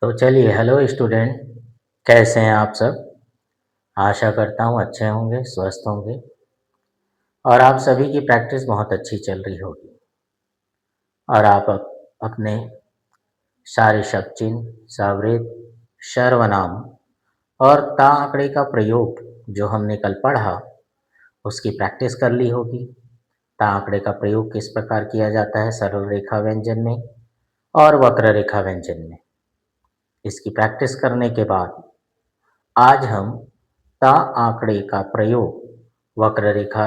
तो चलिए, hello student, कैसे हैं आप सब? आशा करता हूँ अच्छे होंगे, स्वस्थ होंगे और आप सभी की प्रैक्टिस बहुत अच्छी चल रही होगी और आप अपने सारे शब्द चिन्ह, सावरित, सर्वनाम और ता आंकड़े का प्रयोग जो हमने कल पढ़ा, उसकी प्रैक्टिस कर ली होगी। ता आंकड़े का प्रयोग किस प्रकार किया जाता है सरल रेखा व्यंजन में और वक्र रेखा व्यंजन में। इसकी प्रैक्टिस करने के बाद आज हम ता आंकड़े का प्रयोग वक्र रेखा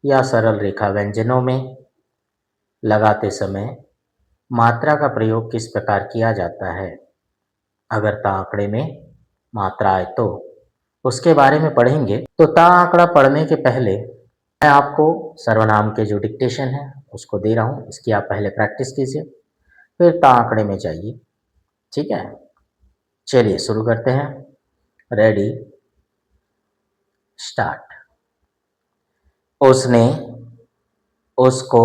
या सरल रेखा व्यंजनों में लगाते समय मात्रा का प्रयोग किस प्रकार किया जाता है, अगर ता आंकड़े में मात्रा आए तो उसके बारे में पढ़ेंगे। तो ता आंकड़ा पढ़ने के पहले मैं आपको सर्वनाम के जो डिक्टेशन है उसको दे रहा हूँ, इसकी आप पहले प्रैक्टिस कीजिए, फिर ता आंकड़े में जाइए। ठीक है, चलिए शुरू करते हैं। Ready, start. उसने उसको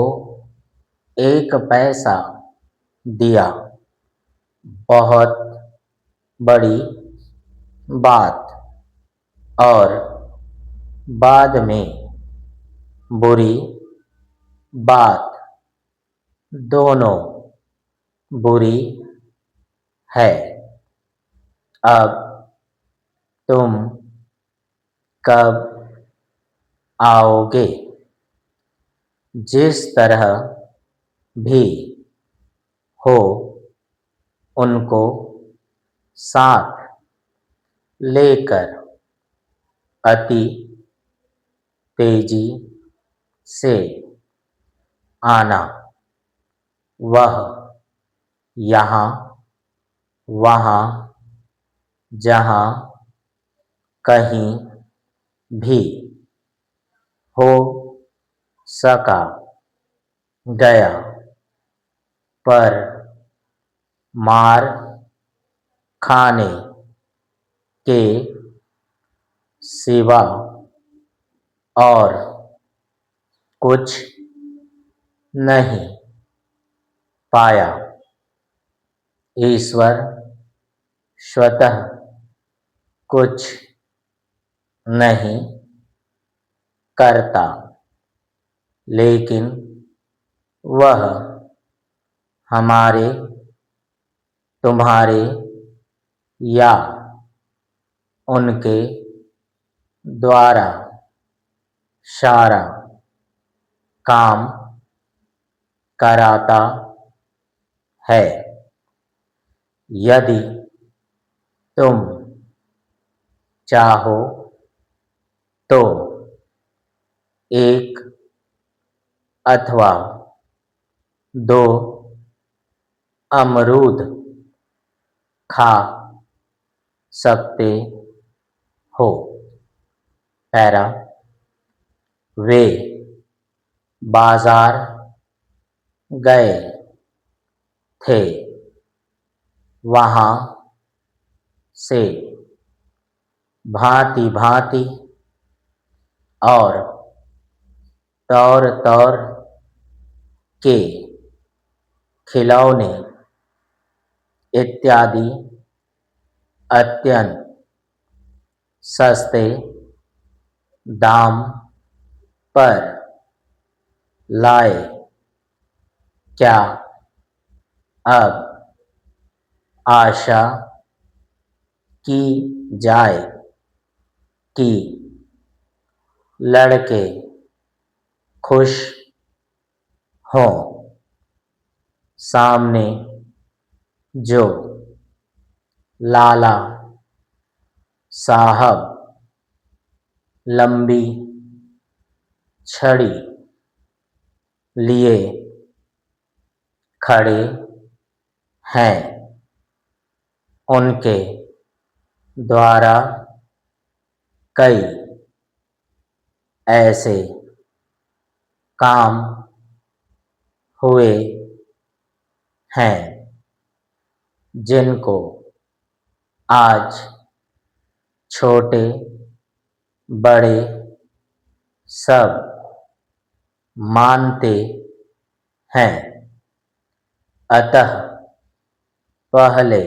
1 पैसा दिया, बहुत बड़ी बात, और बाद में बुरी बात, दोनों बुरी है। अब तुम कब आओगे? जिस तरह भी हो उनको साथ लेकर अति तेजी से आना। वह यहाँ वहाँ जहाँ कहीं भी हो सका गया, पर मार खाने के सिवा और कुछ नहीं पाया। ईश्वर स्वतः कुछ नहीं करता, लेकिन वह हमारे, तुम्हारे या उनके द्वारा सारा काम कराता है। यदि तुम चाहो तो 1 अथवा 2 अमरूद खा सकते हो। पैरा, वे बाजार गए थे, वहाँ से भांति भांति और तौर तौर के खिलौने इत्यादि अत्यंत सस्ते दाम पर लाए। क्या अब आशा की जाए कि लड़के खुश हों? सामने जो लाला साहब लंबी छड़ी लिए खड़े हैं, उनके द्वारा कई ऐसे काम हुए हैं जिनको आज छोटे बड़े सब मानते हैं। अतः पहले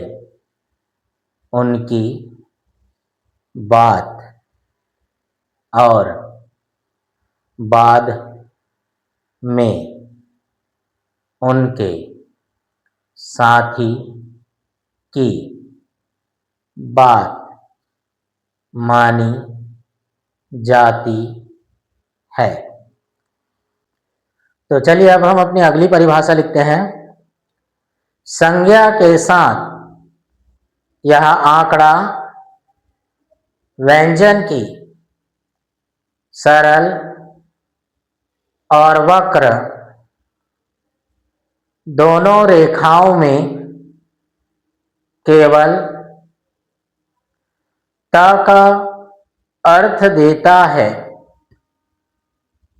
उनकी बात और बाद में उनके साथी की बात मानी जाती है। तो चलिए अब हम अपनी अगली परिभाषा लिखते हैं। संज्ञा के साथ यह आंकड़ा व्यंजन की सरल और वक्र दोनों रेखाओं में केवल त का अर्थ देता है।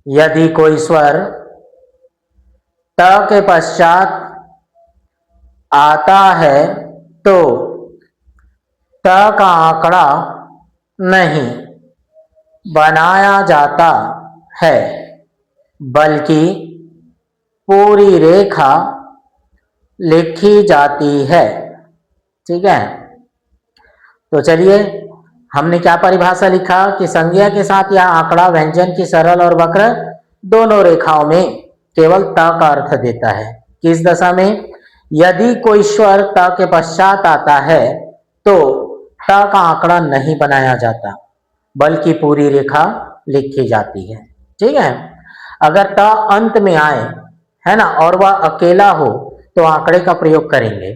यदि कोई स्वर त के पश्चात आता है तो त का आंकड़ा नहीं बनाया जाता है, बल्कि पूरी रेखा लिखी जाती है। ठीक है, तो चलिए हमने क्या परिभाषा लिखा कि संज्ञा के साथ यह आंकड़ा व्यंजन की सरल और वक्र दोनों रेखाओं में केवल त का अर्थ देता है। किस दशा में? यदि कोई स्वर त के पश्चात आता है तो त का आंकड़ा नहीं बनाया जाता, बल्कि पूरी रेखा लिखी जाती है। ठीक है, अगर त अंत में आए, है ना, और वह अकेला हो तो आंकड़े का प्रयोग करेंगे,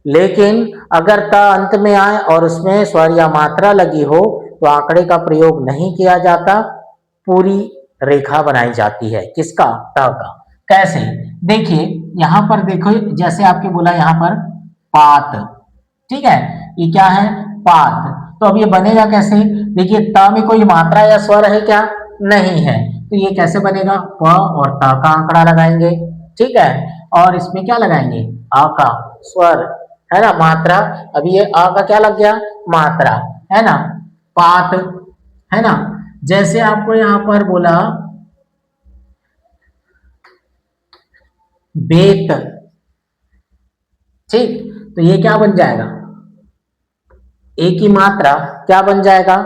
लेकिन अगर त अंत में आए और उसमें स्वर या मात्रा लगी हो तो आंकड़े का प्रयोग नहीं किया जाता, पूरी रेखा बनाई जाती है। किसका? त का। कैसे? देखिए यहां पर देखो, जैसे आपके बोला यहां पर पात, ठीक है, ये क्या है? पात। तो अब ये बनेगा कैसे? देखिए त में कोई मात्रा या स्वर है क्या? नहीं है, तो ये कैसे बनेगा? प और त का आंकड़ा लगाएंगे, ठीक है, और इसमें क्या लगाएंगे? आ का स्वर, है ना, मात्रा। अभी ये आ का क्या लग गया? मात्रा, है ना, पात, है ना। जैसे आपको यहां पर बोला बेत, ठीक, तो ये क्या बन जाएगा? एक ही मात्रा क्या बन जाएगा?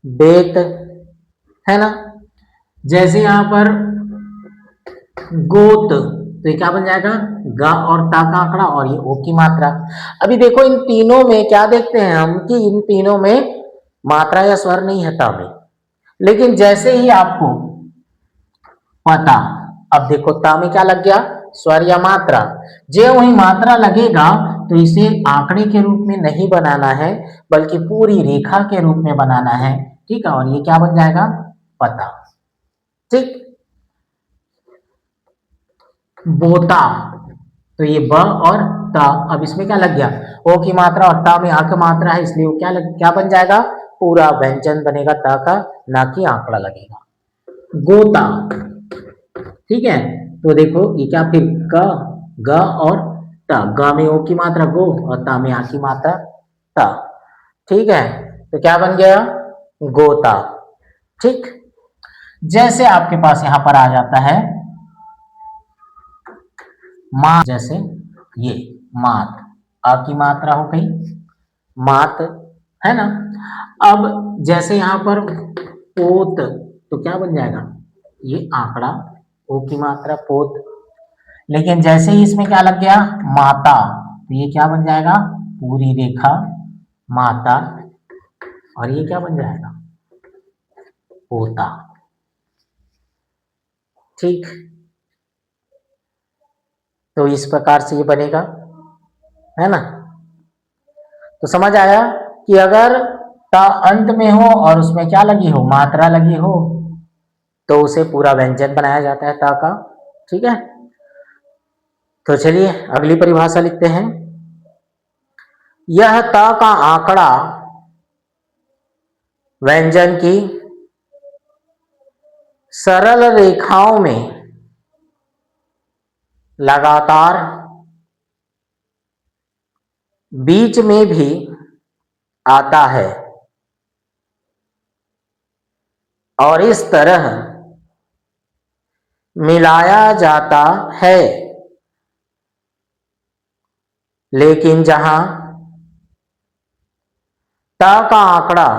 बेत, है ना। जैसे यहां पर गोत, तो ये क्या बन जाएगा? ग और ता का आंकड़ा और ये ओ की मात्रा। अभी देखो इन तीनों में क्या देखते हैं हम कि इन तीनों में मात्रा या स्वर नहीं है ता में, लेकिन जैसे ही आपको पता, अब देखो ता में क्या लग गया? स्वर या मात्रा। जो वही मात्रा लगेगा तो इसे आंकड़े के रूप में नहीं बनाना है, बल्कि पूरी रेखा के रूप में बनाना है। ठीक है, और ये क्या बन जाएगा? पता। ठीक, बोता, तो ये ब और ता, अब इसमें क्या लग गया? ओ की मात्रा और ता में आ की मात्रा है, इसलिए वो क्या बन जाएगा? पूरा व्यंजन बनेगा ता का, ना कि आंकड़ा लगेगा। गोता, ठीक है, तो देखो ये क्या फिर क, ग और ता, ग में ओ की मात्रा गो और ता में आ की मात्रा ता। ठीक है, तो क्या बन गया? गोता। ठीक, जैसे आपके पास यहां पर आ जाता है मात, जैसे ये मात, आ की मात्रा हो गई मात, है ना। अब जैसे यहां पर पोत, तो क्या बन जाएगा? ये आंकड़ा, ओ की मात्रा पोत, लेकिन जैसे ही इसमें क्या लग गया? माता, तो ये क्या बन जाएगा? पूरी रेखा माता, और ये क्या बन जाएगा? पोता। ठीक, तो इस प्रकार से ये बनेगा, है ना। तो समझ आया कि अगर ता अंत में हो और उसमें क्या लगी हो? मात्रा लगी हो, तो उसे पूरा व्यंजन बनाया जाता है ता का। ठीक है, तो चलिए अगली परिभाषा लिखते हैं। यह ता का आंकड़ा व्यंजन की सरल रेखाओं में लगातार बीच में भी आता है, और इस तरह मिलाया जाता है, लेकिन जहां ता का आंकड़ा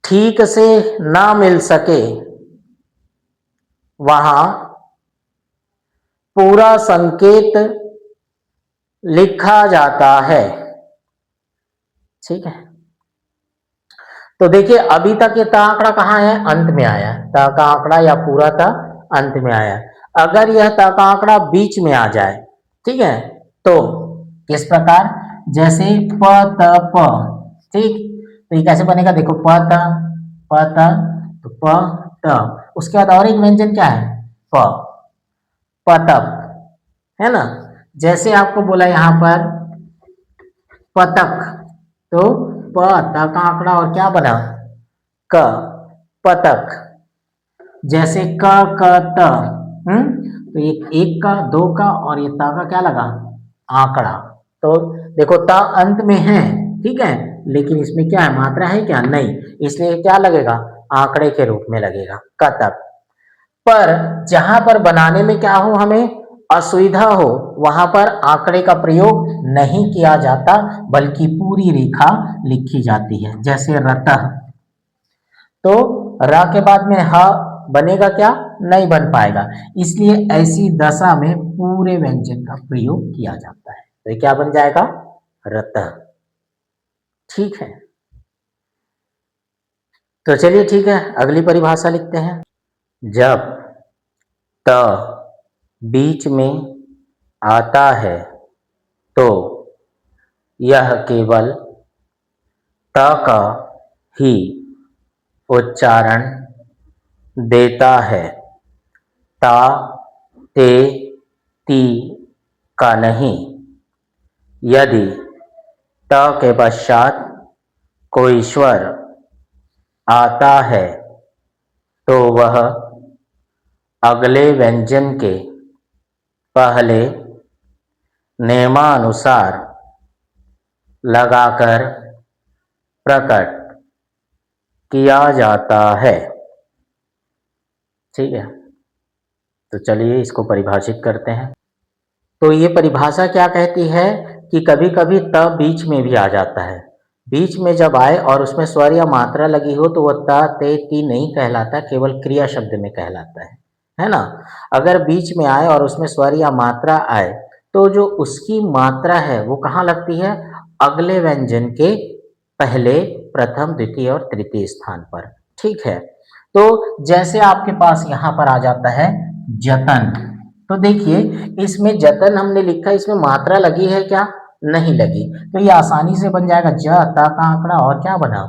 ठीक से ना मिल सके, वहां पूरा संकेत लिखा जाता है। ठीक है, तो देखिए अभी तक ये ता आंकड़ा कहाँ है, अंत में आया। ता का आंकड़ा या पूरा ता अंत में आया। अगर यह ता का आंकड़ा बीच में आ जाए, ठीक है, तो किस प्रकार, जैसे प त प, ठीक, तो ये कैसे बनेगा, देखो प त प त, तो प त, उसके बाद और एक व्यंजन क्या है, प, पतप, है ना। जैसे आपको बोला यहां पर पतक, तो प त का आंकड़ा और क्या बना, क, पतक। जैसे क क त, तो ये एक का, दो का और ये ता का क्या लगा, आंकड़ा। तो देखो ता अंत में है, ठीक है, लेकिन इसमें क्या है, मात्रा है क्या, नहीं, इसलिए क्या लगेगा, आंकड़े के रूप में लगेगा, कतक। पर जहां पर बनाने में क्या हो, हमें असुविधा हो, वहां पर आंकड़े का प्रयोग नहीं किया जाता, बल्कि पूरी रेखा लिखी जाती है। जैसे रतः, तो र के बाद में ह बनेगा क्या, नहीं बन पाएगा, इसलिए ऐसी दशा में पूरे व्यंजन का प्रयोग किया जाता है। तो ये क्या बन जाएगा, रतः। ठीक है, तो चलिए ठीक है, अगली परिभाषा लिखते हैं। जब त बीच में आता है तो यह केवल त का ही उच्चारण देता है, ता, ते, ती का नहीं। यदि त के पश्चात कोई स्वर आता है तो वह अगले व्यंजन के पहले नियमानुसार लगाकर प्रकट किया जाता है। ठीक है, तो चलिए इसको परिभाषित करते हैं। तो ये परिभाषा क्या कहती है कि कभी कभी त बीच में भी आ जाता है। बीच में जब आए और उसमें स्वर या मात्रा लगी हो तो वह त, ते, ती नहीं कहलाता, केवल क्रिया शब्द में कहलाता है ना। अगर बीच में आए और उसमें स्वर या मात्रा आए तो जो उसकी मात्रा है वो कहाँ लगती है, अगले व्यंजन के पहले, प्रथम, द्वितीय और तृतीय स्थान पर। ठीक है, तो जैसे आपके पास यहाँ पर आ जाता है जतन, तो देखिए इसमें जतन हमने लिखा, इसमें मात्रा लगी है क्या, नहीं लगी, तो ये आसानी से बन जाएगा, ज ता का आंकड़ा और क्या बना,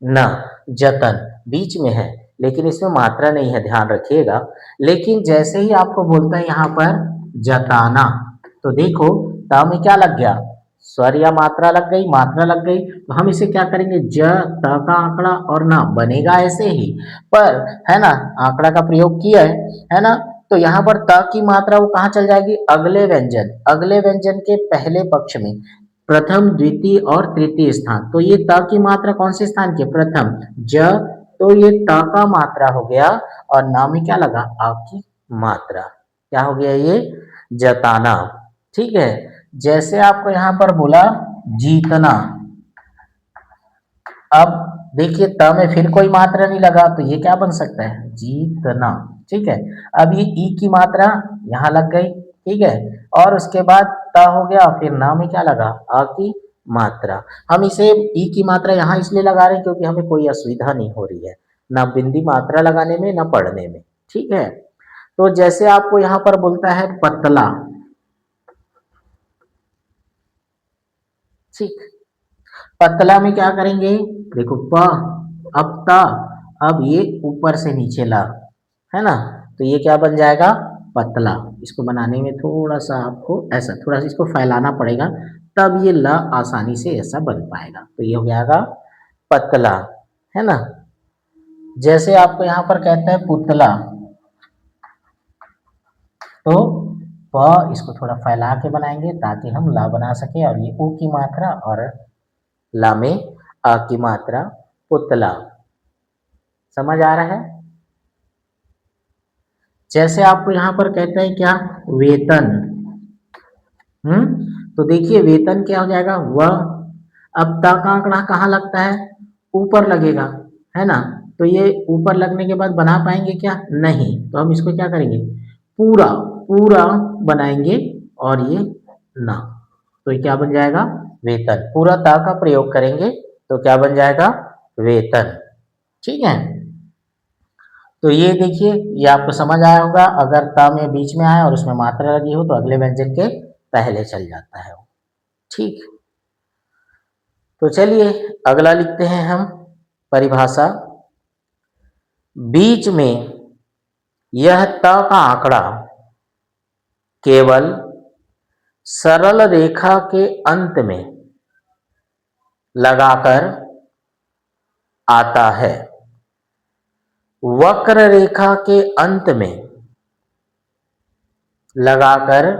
न, जतन। बीच में है लेकिन इसमें मात्रा नहीं है, ध्यान रखिएगा। लेकिन जैसे ही आपको बोलता है यहाँ पर जताना, तो देखो ता में क्या लग गया, स्वर या मात्रा लग गई, मात्रा लग गई, तो हम इसे क्या करेंगे, ज त का आंकड़ा और ना, बनेगा ऐसे ही, पर है ना, आंकड़ा का प्रयोग किया है ना, तो यहाँ पर त की मात्रा वो कहाँ चल जाएगी, अगले व्यंजन, अगले व्यंजन के पहले पक्ष में, प्रथम, द्वितीय और तृतीय स्थान। तो ये त की मात्रा कौन से स्थान की, प्रथम, ज, तो ये त का मात्रा हो गया, और ना में क्या लगा, आ की मात्रा, क्या हो गया ये, जताना। ठीक है, जैसे आपको यहाँ पर बोला जीतना, अब देखिए त में फिर कोई मात्रा नहीं लगा, तो ये क्या बन सकता है, जीतना। ठीक है, अब ये ई की मात्रा यहाँ लग गई, ठीक है, और उसके बाद त हो गया, फिर ना में क्या लगा, आ की मात्रा। हम इसे ई की मात्रा यहाँ इसलिए लगा रहे हैं क्योंकि हमें कोई असुविधा नहीं हो रही है, ना बिंदी मात्रा लगाने में, ना पढ़ने में। ठीक है, तो जैसे आपको यहाँ पर बोलता है पतला, ठीक, पतला में क्या करेंगे, देखो प, अब ता, अब ये ऊपर से नीचे ला, है ना, तो ये क्या बन जाएगा, पतला। इसको बनाने में थोड़ा सा आपको ऐसा थोड़ा सा इसको फैलाना पड़ेगा, तब ये ल आसानी से ऐसा बन पाएगा, तो ये हो जाएगा पतला, है ना। जैसे आपको यहाँ पर कहते हैं पुतला, तो प इसको थोड़ा फैला के बनाएंगे ताकि हम ला बना सके, और ये ऊ की मात्रा और ला में आ की मात्रा, पुतला। समझ आ रहा है। जैसे आपको यहाँ पर कहते हैं क्या, वेतन, तो देखिए वेतन क्या हो जाएगा, व, अब ता का आंकड़ा कहाँ लगता है? ऊपर लगेगा, है ना? तो ये ऊपर लगने के बाद बना पाएंगे क्या? नहीं। तो हम इसको क्या करेंगे? पूरा पूरा बनाएंगे और ये ना, तो ये क्या बन जाएगा? वेतन। पूरा ता का प्रयोग करेंगे तो क्या बन जाएगा? वेतन। ठीक है, तो ये देखिए, ये आपको समझ आया होगा। अगर ता में बीच में आए और उसमें मात्रा लगी हो तो अगले व्यंजन के पहले चल जाता है वो। ठीक, तो चलिए अगला लिखते हैं हम परिभाषा। बीच में यह त का आंकड़ा केवल सरल रेखा के अंत में लगाकर आता है, वक्र रेखा के अंत में लगाकर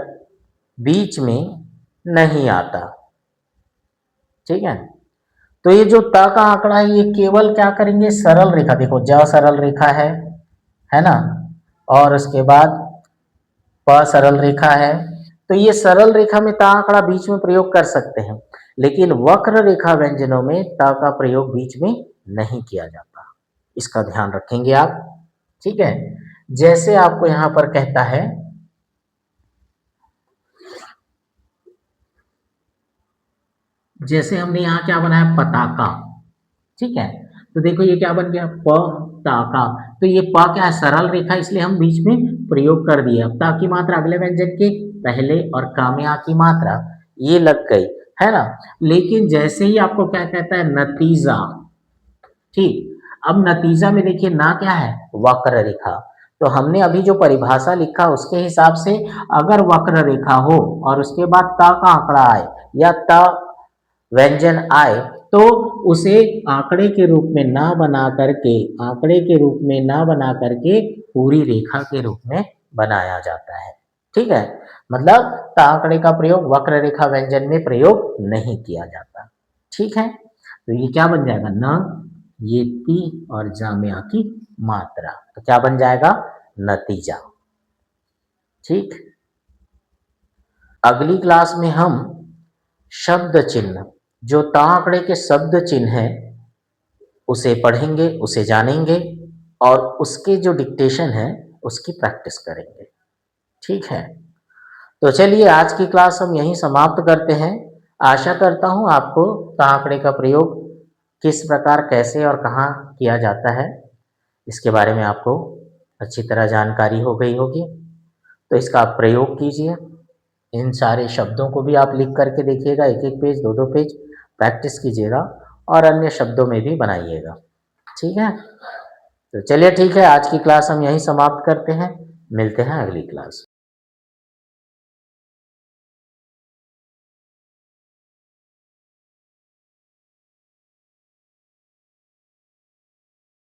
बीच में नहीं आता। ठीक है, तो ये जो त का आंकड़ा है ये केवल क्या करेंगे? सरल रेखा, देखो ज सरल रेखा है ना, और उसके बाद प सरल रेखा है, तो ये सरल रेखा में ता आंकड़ा बीच में प्रयोग कर सकते हैं, लेकिन वक्र रेखा व्यंजनों में ता का प्रयोग बीच में नहीं किया जाता। इसका ध्यान रखेंगे आप। ठीक है, जैसे आपको यहां पर कहता है, जैसे हमने यहां क्या बनाया? पताका। ठीक है, तो देखो ये क्या बन गया? प ताका। तो ये प क्या है? सरल रेखा, इसलिए हम बीच में प्रयोग कर दिए। अब ता की मात्रा अगले व्यंजन के पहले और का में आ की मात्रा ये लग गई, है ना? लेकिन जैसे ही आपको क्या कहता है? नतीजा। ठीक, अब नतीजा में देखिए ना क्या है? वक्र रेखा। तो हमने अभी जो परिभाषा लिखा उसके हिसाब से अगर वक्र रेखा हो और उसके बाद ता का आंकड़ा आए या ता व्यंजन आए तो उसे आंकड़े के रूप में ना बना करके, आंकड़े के रूप में ना बना करके पूरी रेखा के रूप में बनाया जाता है। ठीक है, मतलब ता आंकड़े का प्रयोग वक्र रेखा व्यंजन में प्रयोग नहीं किया जाता। ठीक है, तो ये क्या बन जाएगा? न, ये ती और जा में आ की मात्रा, तो क्या बन जाएगा? नतीजा। ठीक, अगली क्लास में हम शब्द चिन्ह, जो ता आंकड़े के शब्द चिन्ह है उसे पढ़ेंगे, उसे जानेंगे और उसके जो डिक्टेशन है उसकी प्रैक्टिस करेंगे। ठीक है, तो चलिए आज की क्लास हम यहीं समाप्त करते हैं। आशा करता हूँ आपको ता आंकड़े का प्रयोग किस प्रकार, कैसे और कहाँ किया जाता है इसके बारे में आपको अच्छी तरह जानकारी हो गई होगी। तो इसका आप प्रयोग कीजिए, इन सारे शब्दों को भी आप लिख करके देखिएगा, एक एक पेज, दो दो पेज प्रैक्टिस कीजिएगा और अन्य शब्दों में भी बनाइएगा। ठीक है, तो चलिए ठीक है, आज की क्लास हम यहीं समाप्त करते हैं, मिलते हैं अगली क्लास में।